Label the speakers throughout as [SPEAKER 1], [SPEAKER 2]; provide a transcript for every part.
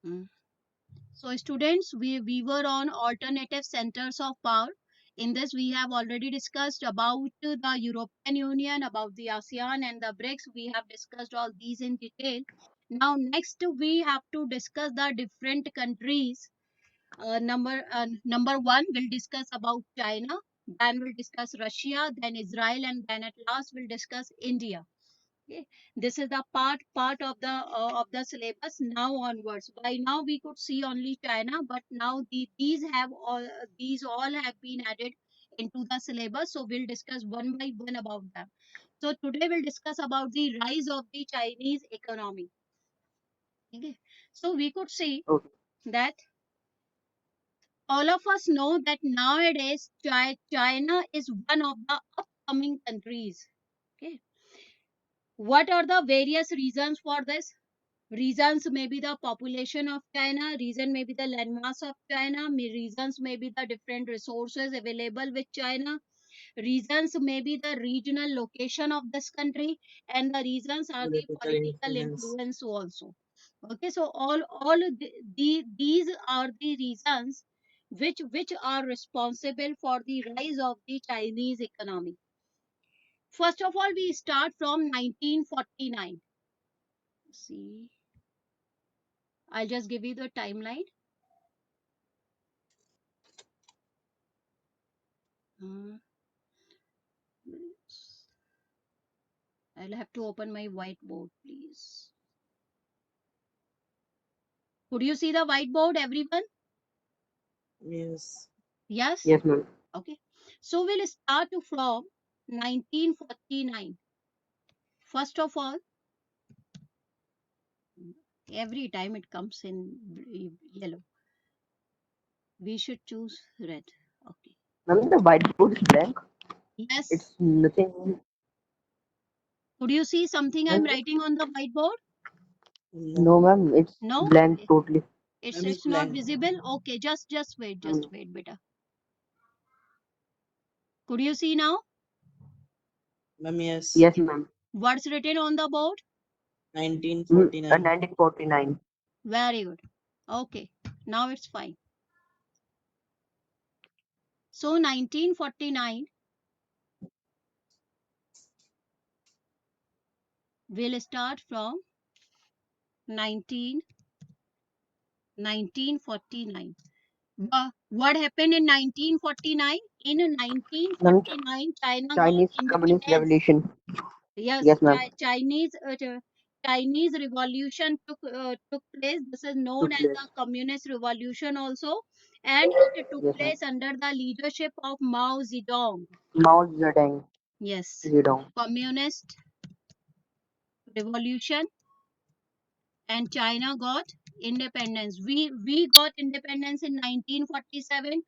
[SPEAKER 1] Mm. So, students, we were on alternative centers of power. In this, we have already discussed about the European Union, about the ASEAN and the BRICS. We have discussed all these in detail. Now, next, we have to discuss the different countries. Number one, we'll discuss about China. Then we'll discuss Russia. Then Israel, and then at last we'll discuss India. Okay, this is the part of the syllabus now onwards. By now we could see only China, but now these all have been added into the syllabus. So we'll discuss one by one about them. So today we'll discuss about the rise of the Chinese economy. Okay, so we could see
[SPEAKER 2] Okay.
[SPEAKER 1] that all of us know that nowadays China is one of the upcoming countries. Okay, what are the various reasons for this? Reasons may be the population of China, reason may be the landmass of China, reasons may be the different resources available with China, reasons may be the regional location of this country, and the reasons are the
[SPEAKER 3] Political
[SPEAKER 1] political
[SPEAKER 3] influence.
[SPEAKER 1] influence also. Okay, so all these are the reasons which are responsible for the rise of the Chinese economy. First of all, we start from 1949. See, I'll just give you the timeline. Uh, I'll have to open my whiteboard, please. Could you see the whiteboard, everyone?
[SPEAKER 3] Yes.
[SPEAKER 1] Yes?
[SPEAKER 2] Yes, ma'am.
[SPEAKER 1] Okay. So we'll start from 1949. First of all, every time it comes in yellow, we should choose red. Okay.
[SPEAKER 2] Ma'am, the whiteboard is blank.
[SPEAKER 1] Yes.
[SPEAKER 2] It's nothing.
[SPEAKER 1] Could you see something I'm
[SPEAKER 2] Ma'am,
[SPEAKER 1] writing on the whiteboard?
[SPEAKER 2] no,
[SPEAKER 3] No.
[SPEAKER 2] ma'am. It's
[SPEAKER 1] No?
[SPEAKER 2] blank totally.
[SPEAKER 3] Ma'am is
[SPEAKER 1] It's not
[SPEAKER 3] blank.
[SPEAKER 1] visible. Okay, just
[SPEAKER 2] Um,
[SPEAKER 1] wait, beta. Could you see now?
[SPEAKER 3] Ma'am, yes.
[SPEAKER 2] yes, ma'am.
[SPEAKER 1] What's written on the board?
[SPEAKER 3] 1949.
[SPEAKER 2] 1949.
[SPEAKER 1] Very good. Okay. Now it's fine. So 1949, we'll start from 19, 1949. What happened in 1949? In
[SPEAKER 2] Ma'am,
[SPEAKER 1] 1949, China got
[SPEAKER 2] Chinese Communist
[SPEAKER 1] independence.
[SPEAKER 2] Revolution.
[SPEAKER 1] Yes,
[SPEAKER 2] Yes, ma'am.
[SPEAKER 1] Chinese Revolution took place. This is known
[SPEAKER 2] Took
[SPEAKER 1] as the
[SPEAKER 2] place.
[SPEAKER 1] Communist Revolution also, and it took
[SPEAKER 2] Yes, ma'am.
[SPEAKER 1] place under the leadership of Mao Zedong.
[SPEAKER 2] Mao Zedong.
[SPEAKER 1] Yes,
[SPEAKER 2] Zedong.
[SPEAKER 1] Communist Revolution, and China got independence. We got independence in 1947.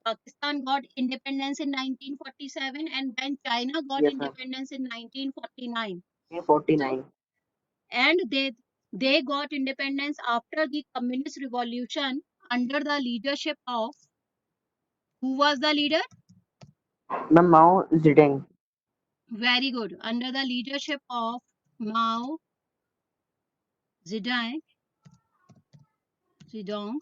[SPEAKER 1] Pakistan got independence in 1947, and then China got
[SPEAKER 2] Yes, ma'am.
[SPEAKER 1] independence in 1949. So
[SPEAKER 2] 1949.
[SPEAKER 1] and they got independence after the communist revolution under the leadership of, who was the leader?
[SPEAKER 2] Ma'am, Mao Zedong.
[SPEAKER 1] Very good. Under the leadership of Mao Zedong. Zedong.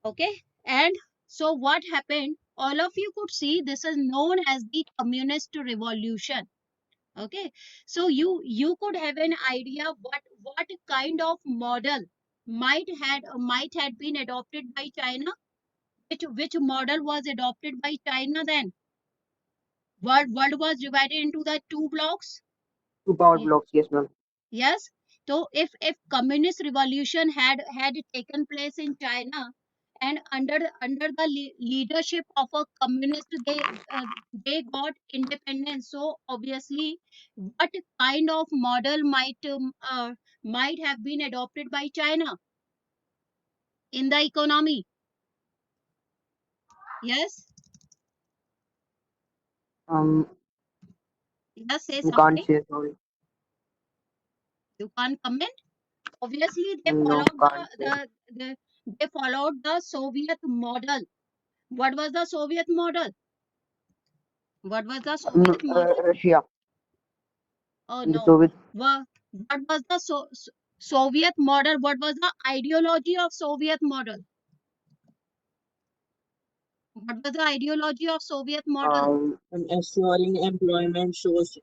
[SPEAKER 1] Okay, and so what happened, all of you could see this is known as the communist revolution. Okay, so you could have an idea what kind of model might had been adopted by China. Which model was adopted by China then? World was divided into the two blocks.
[SPEAKER 2] Two power
[SPEAKER 1] Ye-
[SPEAKER 2] blocks. Yes, ma'am.
[SPEAKER 1] yes, so if communist revolution had taken place in China, and under the leadership of a communist, they got independence. So obviously, what kind of model might have been adopted by China in the economy? Yes,
[SPEAKER 2] Um,
[SPEAKER 1] yes, say
[SPEAKER 2] you can't
[SPEAKER 1] something.
[SPEAKER 2] say sorry.
[SPEAKER 1] You can't comment. Obviously,
[SPEAKER 2] No, can't say.
[SPEAKER 1] they followed the Soviet model. What was the Soviet model? What was the Soviet model?
[SPEAKER 2] Russia.
[SPEAKER 1] Oh
[SPEAKER 2] The
[SPEAKER 1] no.
[SPEAKER 2] Soviet.
[SPEAKER 1] What was the Soviet model. What was the ideology of Soviet model? What was the ideology of Soviet model?
[SPEAKER 3] Assuring employment, social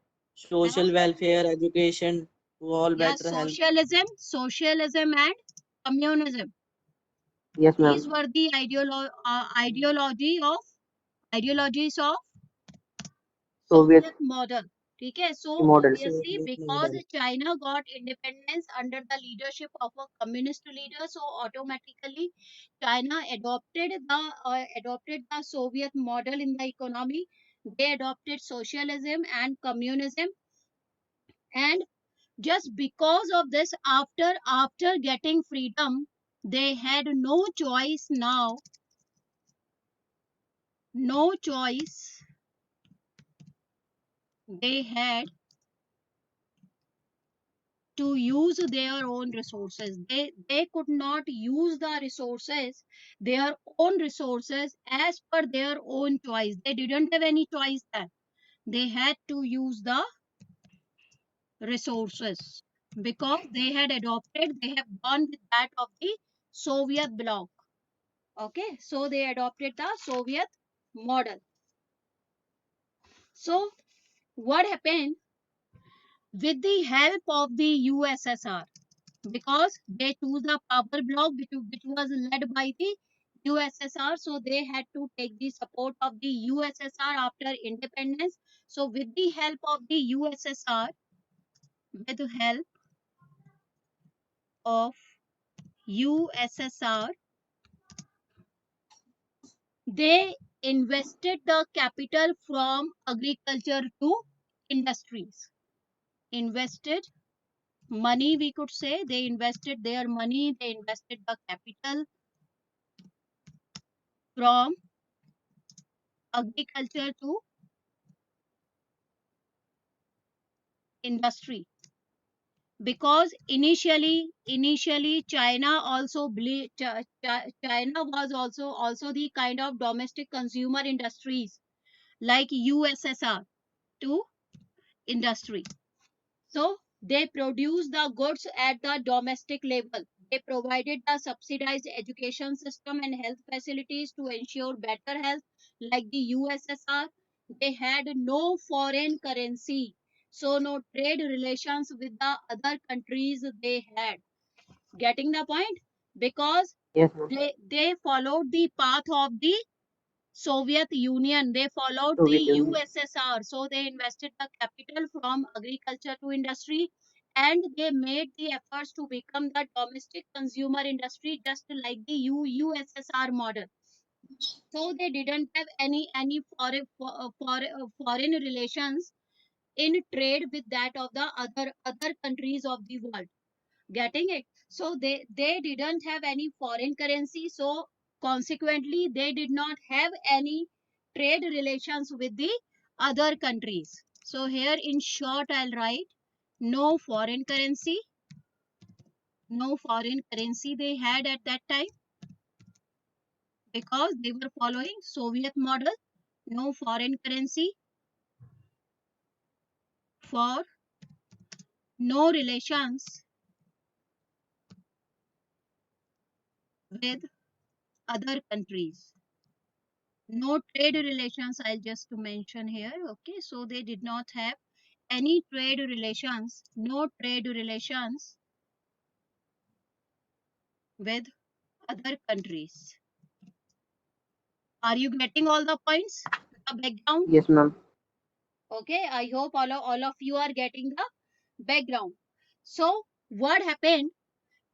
[SPEAKER 1] And
[SPEAKER 3] welfare, education to all,
[SPEAKER 1] yes,
[SPEAKER 3] better health.
[SPEAKER 1] socialism and communism.
[SPEAKER 2] Yes,
[SPEAKER 1] These
[SPEAKER 2] ma'am.
[SPEAKER 1] were the ideologies of
[SPEAKER 2] Soviet
[SPEAKER 1] Soviet model. Okay, so
[SPEAKER 2] model.
[SPEAKER 1] obviously
[SPEAKER 3] Soviet
[SPEAKER 1] because
[SPEAKER 3] model.
[SPEAKER 1] China got independence under the leadership of a communist leader, so automatically China adopted the Soviet model in the economy. They adopted socialism and communism, and just because of this, after getting freedom, they had no choice now, no choice. They had to use their own resources. They could not use the resources, their own resources, as per their own choice. They didn't have any choice then. They had to use the resources because they have gone with that of the Soviet bloc. Okay, so they adopted the Soviet model. So what happened with the help of the USSR? Because they choose the power bloc which was led by the USSR, so they had to take the support of the USSR after independence. So with the help of the USSR, with the help of USSR, they invested the capital from agriculture to industries. Invested money, we could say. They invested their money, they invested the capital from agriculture to industry, because initially China also China was also the kind of domestic consumer industries like USSR to industry. So they produce the goods at the domestic level. They provided the subsidized education system and health facilities to ensure better health. Like the USSR, they had no foreign currency, so no trade relations with the other countries they had. Getting the point? Because
[SPEAKER 2] Yes, ma'am.
[SPEAKER 1] they followed the path of the Soviet Union, they followed the
[SPEAKER 2] Soviet Union.
[SPEAKER 1] USSR, so they invested the capital from agriculture to industry, and they made the efforts to become the domestic consumer industry just like the USSR model. So they didn't have any foreign relations in trade with that of the other countries of the world. Getting it? So they didn't have any foreign currency, so consequently they did not have any trade relations with the other countries. So here in short I'll write no foreign currency, no foreign currency they had at that time because they were following Soviet model. No foreign currency, for no relations with other countries, no trade relations. I'll just to mention here. Okay, so they did not have any trade relations, no trade relations with other countries. Are you getting all the points, the background?
[SPEAKER 2] Yes, ma'am.
[SPEAKER 1] Okay, I hope all of you are getting the background. So what happened?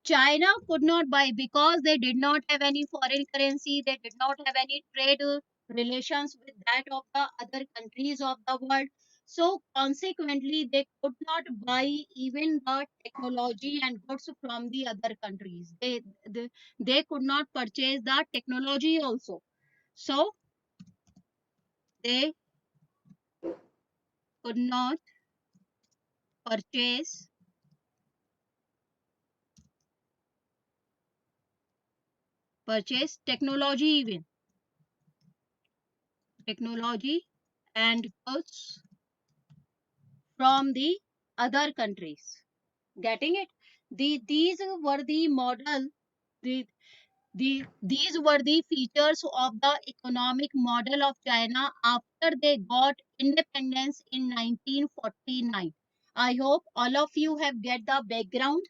[SPEAKER 1] China could not buy because they did not have any foreign currency, they did not have any trade relations with that of the other countries of the world. So consequently, they could not buy even the technology and goods from the other countries. They could not purchase the technology also. So they could not purchase technology, even technology and goods from the other countries. Getting it? These were the model. These were the features of the economic model of China after they got independence in 1949. I hope all of you have get the background.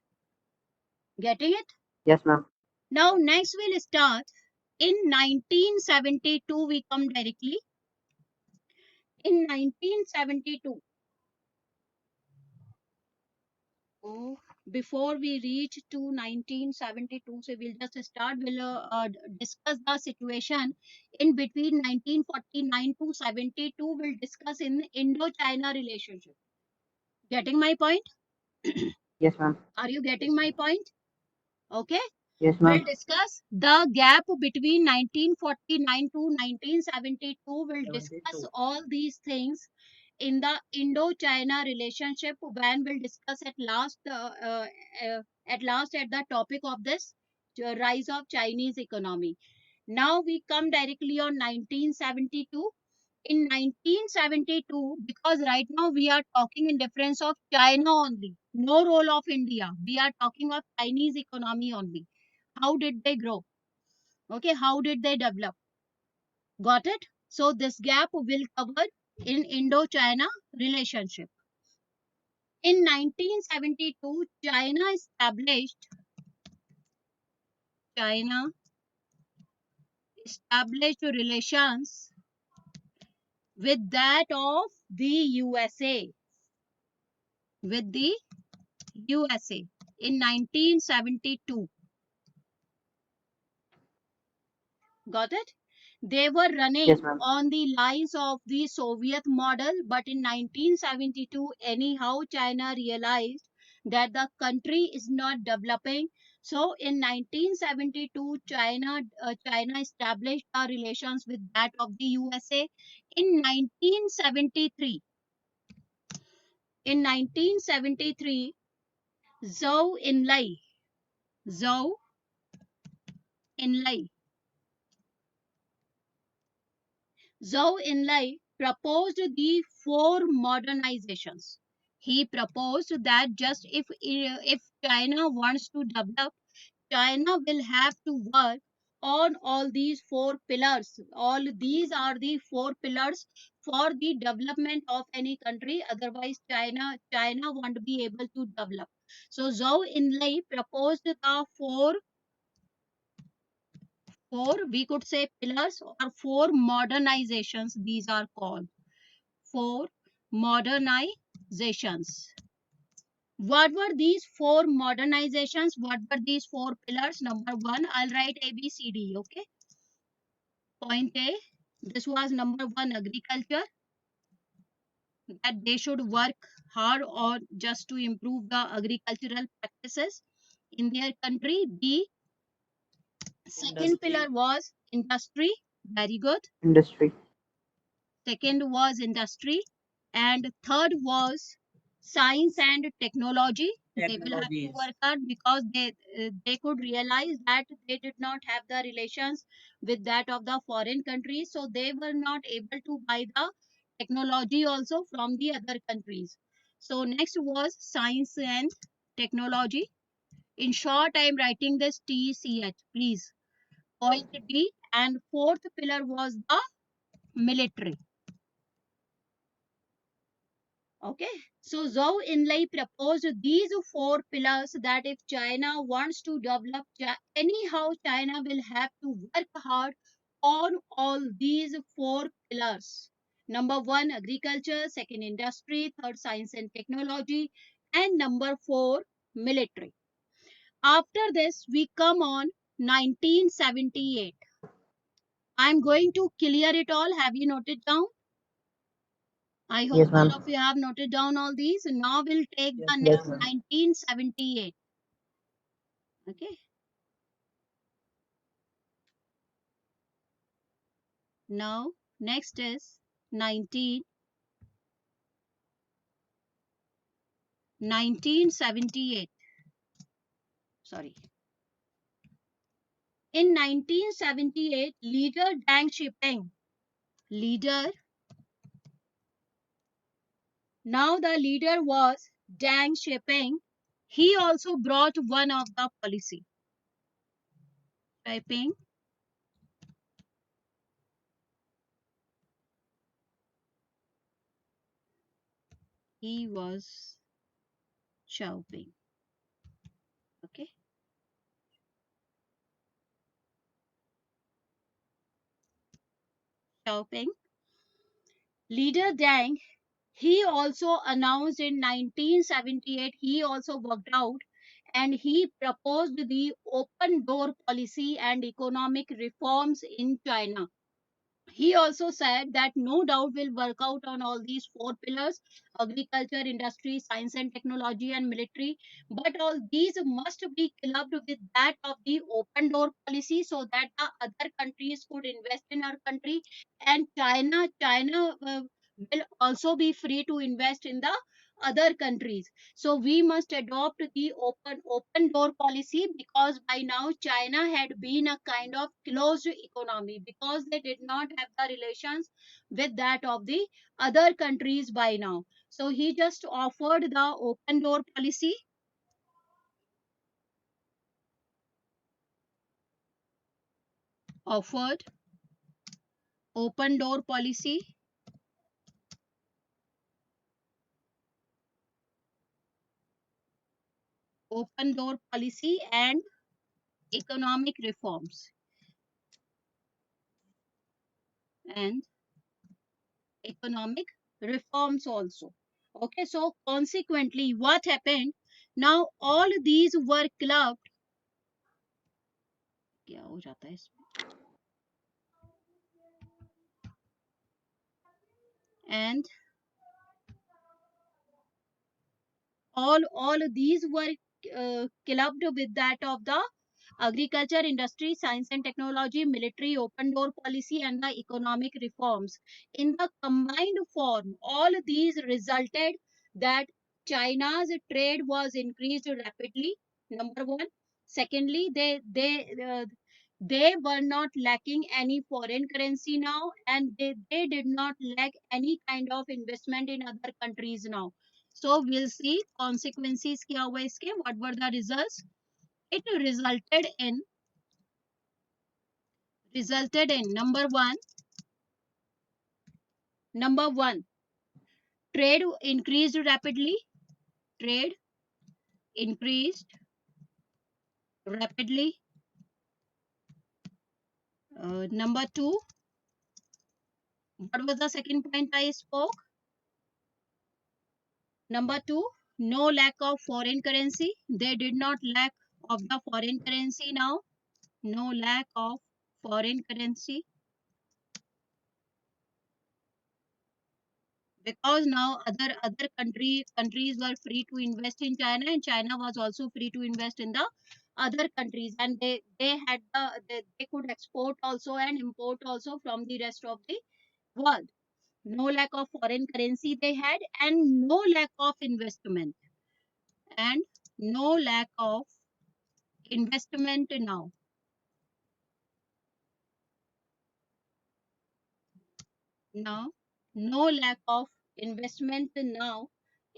[SPEAKER 1] Getting it?
[SPEAKER 2] Yes, ma'am.
[SPEAKER 1] Now next we'll start in 1972. We come directly in 1972. Oh, before we reach to 1972, so we'll just start. We'll discuss the situation in between 1949 to 72. We'll discuss in Indo-China relationship. Getting my point?
[SPEAKER 2] Yes, ma'am.
[SPEAKER 1] Are you getting my point? Okay.
[SPEAKER 2] Yes,
[SPEAKER 1] We'll
[SPEAKER 2] ma'am.
[SPEAKER 1] discuss the gap between 1949 to 1972. We'll discuss
[SPEAKER 3] 72.
[SPEAKER 1] all these things in the Indo-China relationship when we'll discuss at last at the topic of this rise of Chinese economy. Now we come directly on 1972. In 1972, because right now we are talking in difference of China only, no role of India. We are talking of Chinese economy only. How did they grow? Okay, how did they develop? Got it? So this gap will cover in Indo-China relationship. In 1972, China established relations with that of the USA, with the USA in 1972. Got it? They were
[SPEAKER 2] Yes,
[SPEAKER 1] running
[SPEAKER 2] ma'am.
[SPEAKER 1] on the lines of the Soviet model, but in 1972, anyhow, China realized that the country is not developing. So in 1972, China established relations with that of the USA. In 1973, in 1973, Zhou Enlai, Zhou Enlai Zhou Enlai proposed the four modernizations. He proposed that just if China wants to develop, China will have to work on all these four pillars. All these are the four pillars for the development of any country. Otherwise, China won't be able to develop. So Zhou Enlai proposed the four, we could say pillars or four modernizations. These are called four modernizations. What were these four modernizations? What were these four pillars? Number one, I'll write A, B, C, D. Okay. Point A, this was number one, agriculture, that they should work hard on just to improve the agricultural practices in their country. B, second
[SPEAKER 3] Industry.
[SPEAKER 1] pillar was industry. Very good.
[SPEAKER 2] Industry.
[SPEAKER 1] Second was industry, and third was science and technology. They will have to
[SPEAKER 3] Technologies.
[SPEAKER 1] work hard because they could realize that they did not have the relations with that of the foreign countries, so they were not able to buy the technology also from the other countries. So next was science and technology. In short, I am writing this TCH, please. Point D. And fourth pillar was the military. Okay, so Zhou Enlai proposed these four pillars that if China wants to develop, anyhow, China will have to work hard on all these four pillars. Number one, agriculture, second, industry, third, science and technology, and number four, military. After this, we come on 1978. I'm going to clear it all. Have you noted down? I
[SPEAKER 2] Yes,
[SPEAKER 1] hope all
[SPEAKER 2] ma'am.
[SPEAKER 1] of you have noted down all these. Now we'll take
[SPEAKER 3] Yes,
[SPEAKER 1] the
[SPEAKER 2] Yes,
[SPEAKER 1] next
[SPEAKER 3] ma'am.
[SPEAKER 2] ma'am.
[SPEAKER 1] 1978. Okay. Now next is 1978. Sorry. In 1978, leader Deng Xiaoping. Leader. Now the leader was Deng Xiaoping. he also brought one of the policy. Typing. He was Xiaoping. Okay. Xiaoping. Leader Deng, he also announced in 1978, he also worked out and he proposed the open door policy and economic reforms in China. He also said that no doubt will work out on all these four pillars: agriculture, industry, science and technology, and military. But all these must be clubbed with that of the open door policy so that the other countries could invest in our country, and China will also be free to invest in the other countries. So we must adopt the open door policy, because by now China had been a kind of closed economy because they did not have the relations with that of the other countries by now. So he just offered the open door policy. Offered open door policy. Open door policy and economic reforms. And economic reforms also. Okay, so consequently, what happened? Now all these were clubbed. क्या हो जाता है इसमें? And all these were clubbed with that of the agriculture, industry, science and technology, military, open door policy, and the economic reforms. In the combined form, all these resulted that China's trade was increased rapidly. Number one. Secondly, they were not lacking any foreign currency now, and they did not lack any kind of investment in other countries now. So we'll see consequences क्या हुआ इसके. What were the results? It resulted in number one, trade increased rapidly. Trade increased rapidly. Number two, what was the second point I spoke? Number two, no lack of foreign currency. They did not lack of the foreign currency now. No lack of foreign currency, because now other countries were free to invest in China, and China was also free to invest in the other countries, and they could export also and import also from the rest of the world. No lack of foreign currency they had, and no lack of investment, and no lack of investment now. Now, no lack of investment now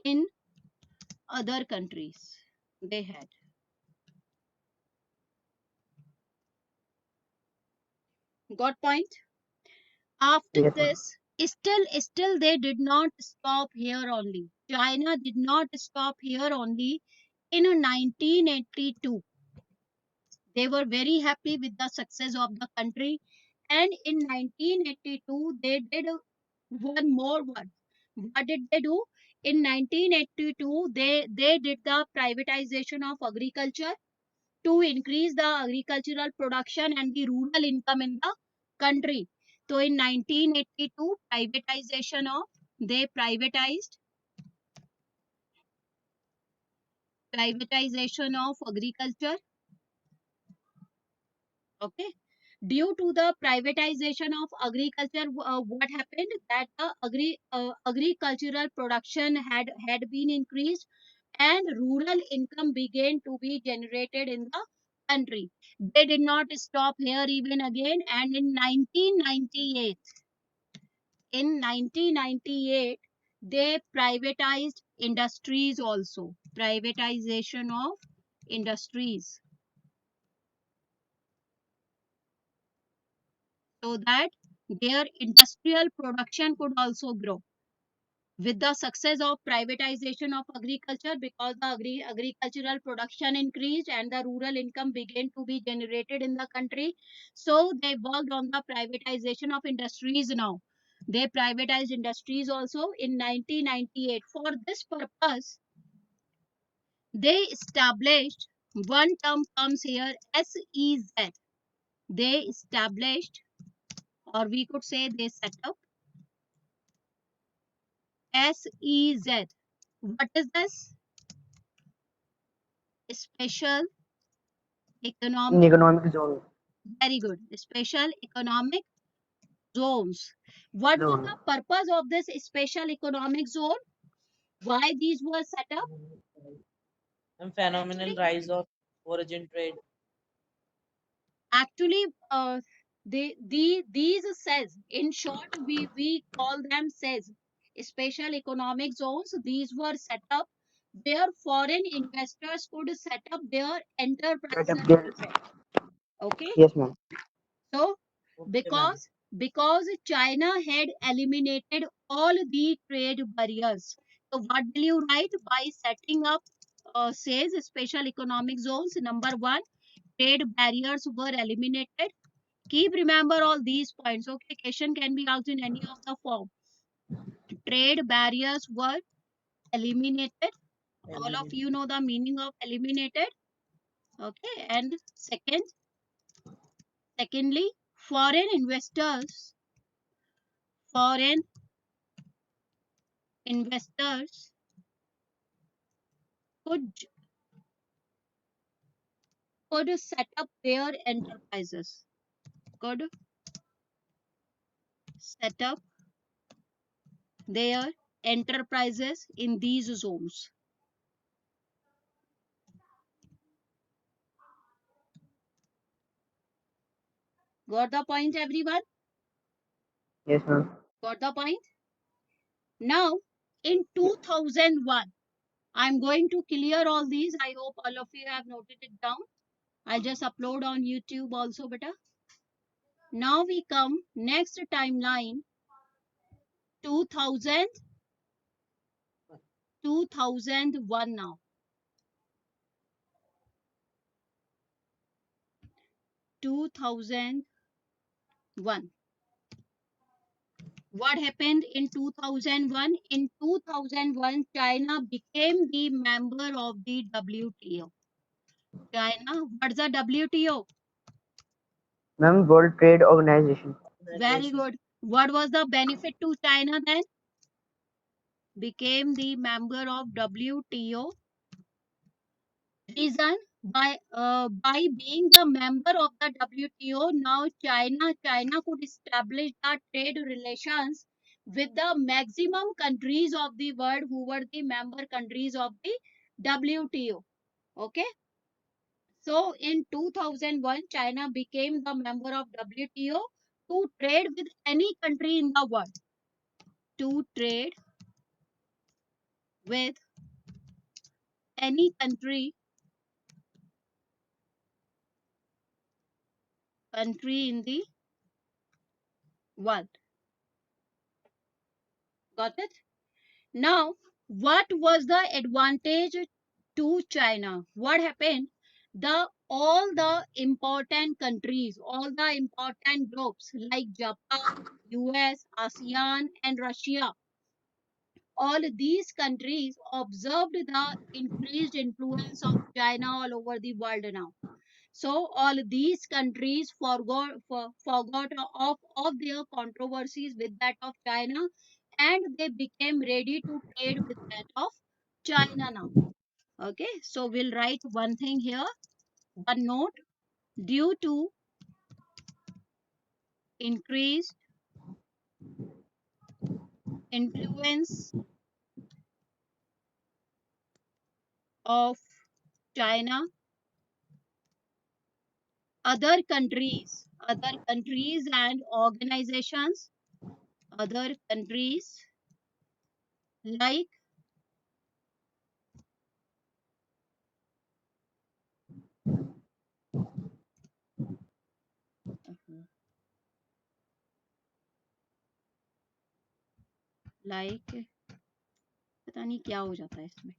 [SPEAKER 1] in other countries they had. Got point? After
[SPEAKER 2] Yes, ma'am.
[SPEAKER 1] this, still they did not stop here only. China did not stop here only. In 1982, they were very happy with the success of the country, and in 1982 they did one more one. What did they do? In 1982, they did the privatization of agriculture to increase the agricultural production and the rural income in the country. So in 1982, they privatization of agriculture. Okay. Due to the privatization of agriculture, what happened? That the agricultural production had been increased, and rural income began to be generated in the country. They did not stop here even again, and in 1998, they privatized industries also. Privatization of industries, so that their industrial production could also grow. With the success of privatization of agriculture, because the agricultural production increased and the rural income began to be generated in the country, so they worked on the privatization of industries. Now they privatized industries also in 1998. For this purpose, they established, one term comes here, SEZ. They established, or we could say they set up SEZ. What is this? Special
[SPEAKER 2] In
[SPEAKER 1] economic,
[SPEAKER 2] economic zone.
[SPEAKER 1] very good, special economic zones. What was
[SPEAKER 2] Zone.
[SPEAKER 1] the purpose of this special economic zone? Why these were set up?
[SPEAKER 3] And phenomenal
[SPEAKER 1] Actually,
[SPEAKER 3] rise of origin trade.
[SPEAKER 1] actually, these says, in short, we call them says, special economic zones. These were set up where foreign investors could set up their
[SPEAKER 2] Set up
[SPEAKER 1] enterprises
[SPEAKER 2] there.
[SPEAKER 1] also. Okay,
[SPEAKER 2] Yes, ma'am.
[SPEAKER 1] so
[SPEAKER 3] Okay, ma'am.
[SPEAKER 1] because China had eliminated all the trade barriers. So what will you write by setting up, says special economic zones? Number one, trade barriers were eliminated. Keep remember all these points. Okay, question can be asked in any of the form. Trade barriers were eliminated. All of you know the meaning of eliminated. Okay, and secondly, foreign investors could set up their enterprises, could set up their enterprises in these zones. Got the point, everyone?
[SPEAKER 2] Yes, ma'am.
[SPEAKER 1] Got the point? Now, in 2001, I'm going to clear all these. I hope all of you have noted it down. I'll just upload on YouTube also, beta. Now we come next timeline, 2000, 2001 now. 2001. What happened in 2001? In 2001, China became the member of the WTO. China, what's the WTO?
[SPEAKER 2] Ma'am, World Trade Organization.
[SPEAKER 1] Very good. What was the benefit to China then? Became the member of WTO. Reason, by being the member of the WTO, now China could establish the trade relations with the maximum countries of the world who were the member countries of the WTO. Okay, so in 2001, China became the member of WTO to trade with any country in the world. To trade with any country in the world. Got it? Now, what was the advantage to China? What happened? The all the important countries, all the important groups like Japan, US, ASEAN, and Russia, all these countries observed the increased influence of China all over the world now. So all these countries forgot of their controversies with that of China, and they became ready to trade with that of China now. Okay, so we'll write one thing here, one note. Due to increased influence of China, other countries and organizations, other countries like like पता नहीं क्या हो जाता है इसमें.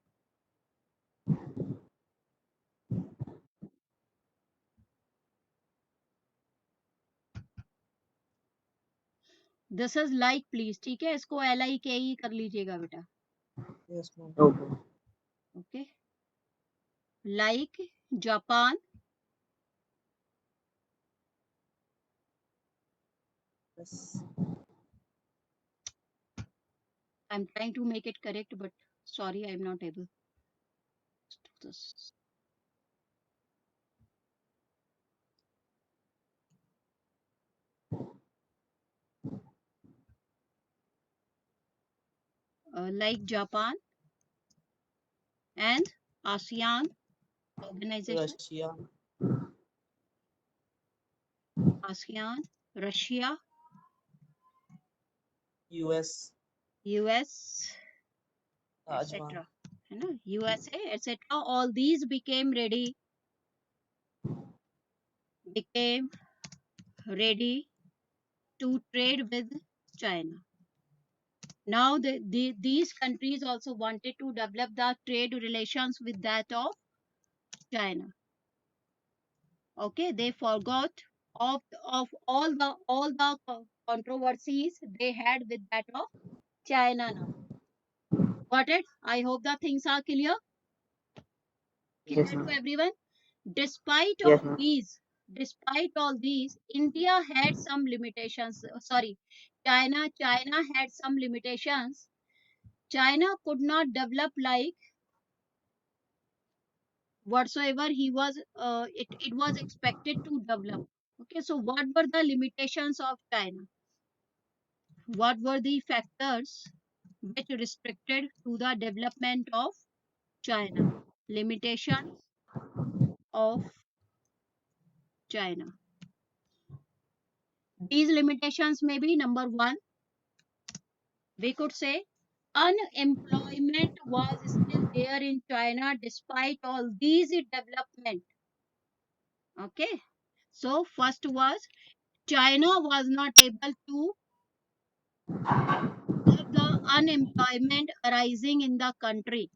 [SPEAKER 1] This is like please, ठीक है, इसको LIKE कर लीजिएगा बेटा.
[SPEAKER 3] Yes, ma'am.
[SPEAKER 2] Okay.
[SPEAKER 1] Okay, like Japan,
[SPEAKER 3] Yes.
[SPEAKER 1] I'm trying to make it correct, but sorry, I'm not able to do this. Like Japan and ASEAN organization,
[SPEAKER 3] Russia,
[SPEAKER 1] ASEAN, Russia,
[SPEAKER 3] US,
[SPEAKER 1] US,
[SPEAKER 3] Rajma.
[SPEAKER 1] etc. है ना, USA, etc. All these became ready to trade with China. Now these countries also wanted to develop the trade relations with that of China. Okay, they forgot of all the controversies they had with that of China now. Got it? I hope the things are clear. Clear
[SPEAKER 2] Yes,
[SPEAKER 1] to
[SPEAKER 2] ma'am.
[SPEAKER 1] everyone. Despite
[SPEAKER 2] Yes,
[SPEAKER 1] all
[SPEAKER 2] ma'am.
[SPEAKER 1] these, despite all these, India had some limitations. Sorry, China had some limitations. China could not develop like whatsoever it was expected to develop. Okay, so what were the limitations of China? What were the factors which restricted to the development of China? Limitations of China. These limitations may be: number one, we could say unemployment was still there in China despite all these development. Okay, so first was China was not able to curb the unemployment arising in the country.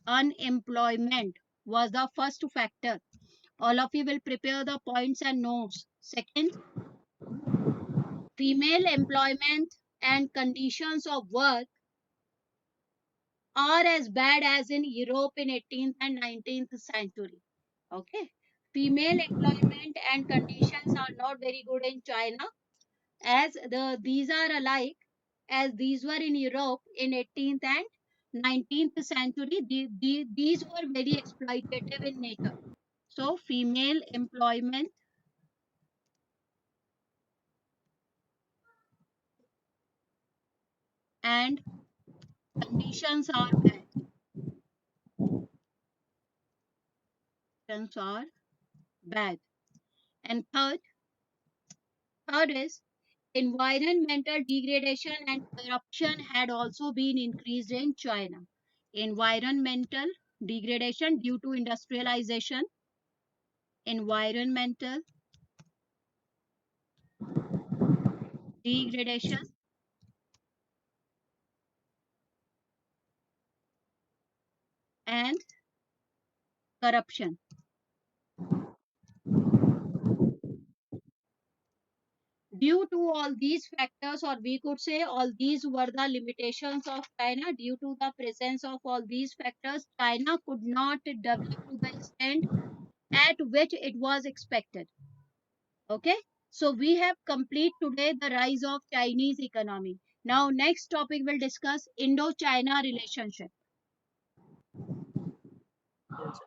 [SPEAKER 1] Unemployment was the first factor. All of you will prepare the points and notes. Second, female employment and conditions of work are as bad as in Europe in 18th and 19th century. Okay. Female employment and conditions are not very good in China, as these are alike as these were in Europe in 18th and 19th century. These were very exploitative in nature. So female employment and conditions are bad. Conditions are bad. And third is environmental degradation and corruption had also been increased in China. Environmental degradation due to industrialization, environmental degradation and corruption. Due to all these factors, or we could say all these were the limitations of China, due to the presence of all these factors, China could not develop to the extent at which it was expected. Okay, so we have complete today the rise of Chinese economy. Now next topic will discuss Indo-China relationship.
[SPEAKER 3] Yes.